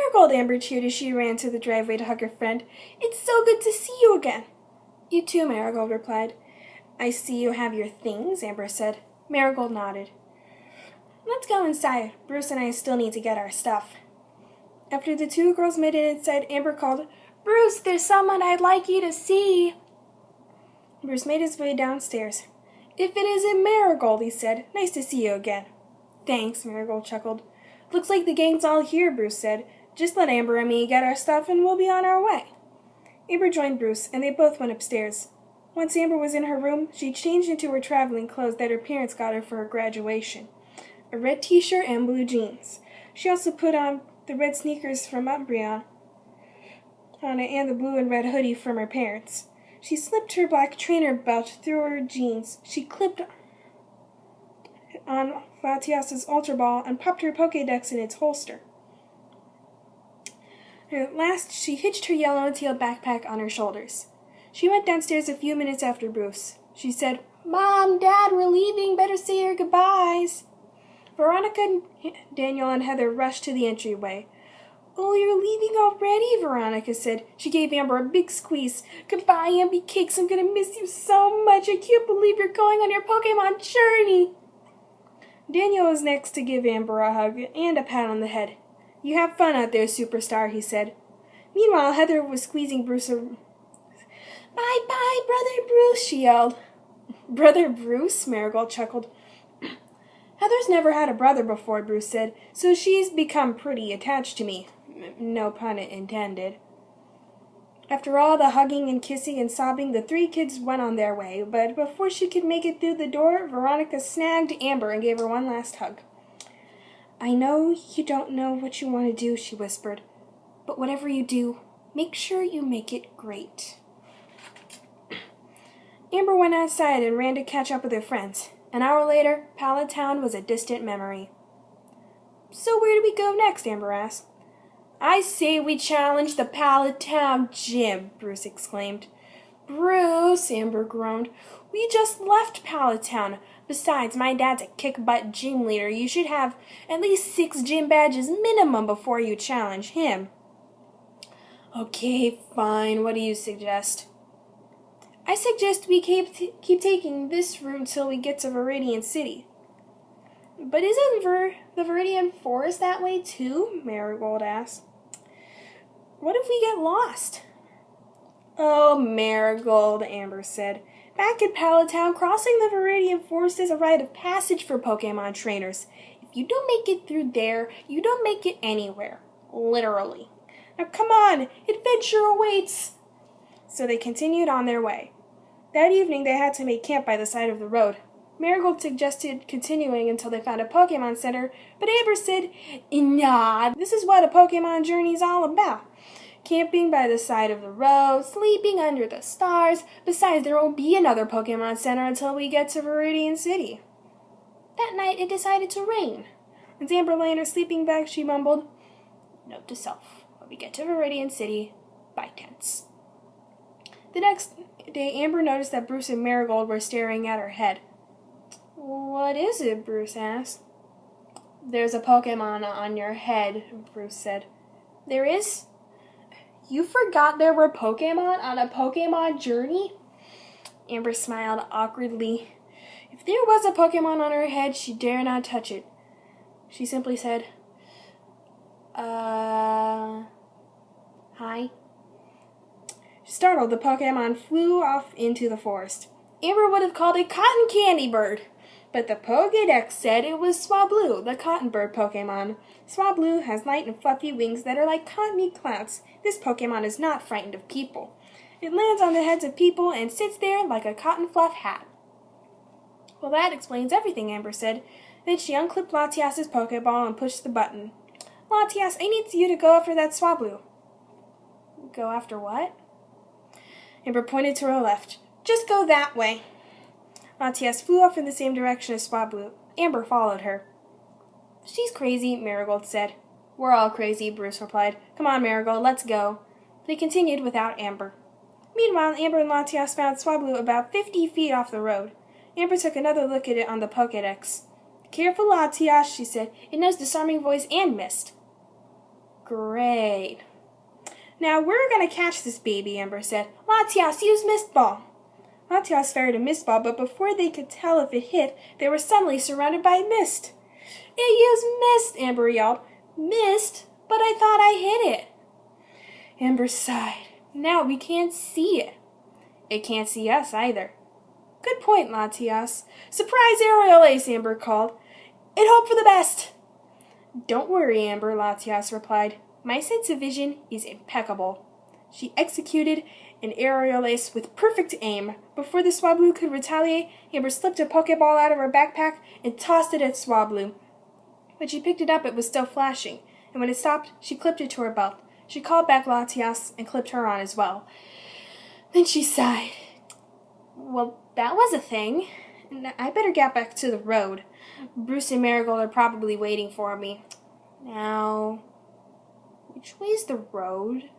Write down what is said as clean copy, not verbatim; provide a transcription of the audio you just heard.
Marigold, Amber cheered as she ran to the driveway to hug her friend. It's so good to see you again. You too, Marigold replied. I see you have your things, Amber said. Marigold nodded. Let's go inside. Bruce and I still need to get our stuff. After the two girls made it inside, Amber called, Bruce, there's someone I'd like you to see. Bruce made his way downstairs. If it isn't Marigold, he said. Nice to see you again. Thanks, Marigold chuckled. Looks like the gang's all here, Bruce said. Just let Amber and me get our stuff and we'll be on our way. Amber joined Bruce, and they both went upstairs. Once Amber was in her room, she changed into her traveling clothes that her parents got her for her graduation. A red t-shirt and blue jeans. She also put on the red sneakers from Umbreon and the blue and red hoodie from her parents. She slipped her black trainer belt through her jeans. She clipped on Latias' Ultra Ball and popped her Pokédex in its holster. At last, she hitched her yellow and teal backpack on her shoulders. She went downstairs a few minutes after Bruce. She said, Mom, Dad, we're leaving. Better say your goodbyes. Veronica, Daniel, and Heather rushed to the entryway. Oh, you're leaving already, Veronica said. She gave Amber a big squeeze. Goodbye, Amby Cakes. I'm going to miss you so much. I can't believe you're going on your Pokemon journey. Daniel was next to give Amber a hug and a pat on the head. You have fun out there, superstar, he said. Meanwhile, Heather was squeezing Bruce. Bye-bye, Brother Bruce, she yelled. Brother Bruce? Marigold chuckled. Heather's never had a brother before, Bruce said, so she's become pretty attached to me. No pun intended. After all the hugging and kissing and sobbing, the three kids went on their way, but before she could make it through the door, Veronica snagged Amber and gave her one last hug. I know you don't know what you want to do, she whispered, but whatever you do, make sure you make it great. Amber went outside and ran to catch up with her friends. An hour later, Pallet Town was a distant memory. So where do we go next? Amber asked. I say we challenge the Pallet Town gym, Bruce exclaimed. Bruce, Amber groaned. We just left Pallet Town. Besides, my dad's a kick-butt gym leader. You should have at least 6 gym badges minimum before you challenge him. Okay, fine. What do you suggest? I suggest we keep taking this route till we get to Viridian City. But isn't the Viridian Forest that way too? Marigold asked. What if we get lost? Oh, Marigold, Amber said. Back in Pallet Town, crossing the Viridian Forest is a rite of passage for Pokemon trainers. If you don't make it through there, you don't make it anywhere. Literally. Now come on, adventure awaits! So they continued on their way. That evening they had to make camp by the side of the road. Marigold suggested continuing until they found a Pokemon Center, but Amber said, nah, this is what a Pokemon journey's all about. Camping by the side of the road, sleeping under the stars. Besides, there won't be another Pokemon Center until we get to Viridian City. That night it decided to rain. As Amber lay in her sleeping bag, she mumbled, Note to self, when we get to Viridian City, buy tents. The next day, Amber noticed that Bruce and Marigold were staring at her head. What is it? Bruce asked. There's a Pokemon on your head, Bruce said. There is? You forgot there were Pokemon on a Pokemon journey? Amber smiled awkwardly. If there was a Pokemon on her head, she dare not touch it. She simply said, Hi. Startled, the Pokemon flew off into the forest. Amber would have called it Cotton Candy Bird, but the Pokédex said it was Swablu, the cotton bird Pokemon. Swablu has light and fluffy wings that are like cottony clouds. This Pokemon is not frightened of people. It lands on the heads of people and sits there like a cotton fluff hat. Well, that explains everything, Amber said. Then she unclipped Latias' Pokeball and pushed the button. Latias, I need you to go after that Swablu. Go after what? Amber pointed to her left. Just go that way. Latias flew off in the same direction as Swablu. Amber followed her. She's crazy, Marigold said. We're all crazy, Bruce replied. Come on, Marigold, let's go. They continued without Amber. Meanwhile, Amber and Latias found Swablu about 50 feet off the road. Amber took another look at it on the Pokédex. Careful, Latias, she said. It knows Disarming Voice and Mist. Great. Now we're going to catch this baby, Amber said. Latias, use mist ball. Latias fired a mist ball, but before they could tell if it hit, they were suddenly surrounded by mist. It used mist, Amber yelled. Mist? But I thought I hit it. Amber sighed. Now we can't see it. It can't see us either. Good point, Latias. Surprise aerial ace, Amber called. And hope for the best. Don't worry, Amber, Latias replied. My sense of vision is impeccable. She executed an aerial ace with perfect aim. Before the Swablu could retaliate, Amber slipped a Pokeball out of her backpack and tossed it at Swablu. When she picked it up, it was still flashing, and when it stopped, she clipped it to her belt. She called back Latias and clipped her on as well. Then she sighed. Well, that was a thing. I better get back to the road. Bruce and Marigold are probably waiting for me. Now, which way's the road?